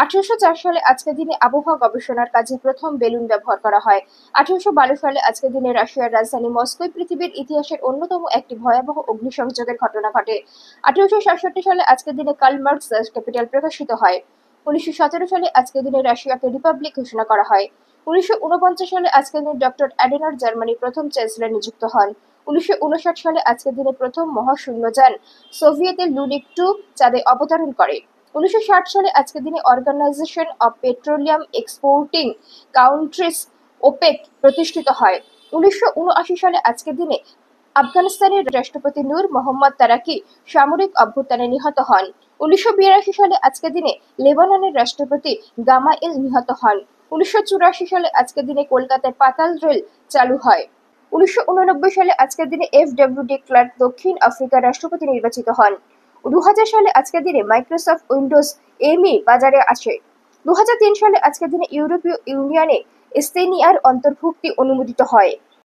1804 সালে আজকের দিনে আবহাওয়া গবেষণার কাজে প্রথম বেলুন ব্যবহার করা হয়। 1812 সালে আজকের দিনে রাশিয়ার রাজধানী মস্কোয় পৃথিবীর ইতিহাসের অন্যতম একটি ভয়াবহ অগ্নিসংযোগের ঘটনা ঘটে। 1867 সালে আজকের দিনে কার্ল মার্কস দ্য ক্যাপিটাল প্রকাশিত হয়। 1917 সালে আজকের দিনে রাশিয়াকে রিপাবলিক ঘোষণা করা হয়। 1949 সালে আজকের দিনে ডক্টর অ্যাডেনার জার্মানির প্রথম চ্যান্সেলর নিযুক্ত হন। 1959 সালে আজকের দিনে প্রথম মহাশূন্যযান সোভিয়েতের লুনিক 2 চাঁদে অবতরণ করে। 1960 সালে আজকের দিনে organization of petroleum exporting countries OPEC প্রতিষ্ঠিত হয়। 1979 সালে আজকের দিনে আফগানিস্তানের রাষ্ট্রপতি নূর মোহাম্মদ তারাকি সামরিক অভ্যুত্থানে নিহত হন। 1982 সালে আজকের দিনে লেবাননের রাষ্ট্রপতি গামায়েল নিহত হন। 1984 সালে আজকের দিনে কলকাতায় পাতাল রেল চালু হয়। 1989 সালে আজকের দিনে এফ.ডব্লিউ.ডি. ক্লার্ক দক্ষিণ আফ্রিকার রাষ্ট্রপতি নির্বাচিত হন। 2000 সালে আজকের দিনে মাইক্রোসফট উইন্ডোজ এমি বাজারে আসে। 2003 সালে আজকের দিনে ইউরোপীয় ইউনিয়নে এস্তোনিয়ার অন্তর্ভুক্তি অনুমোদিত হয়।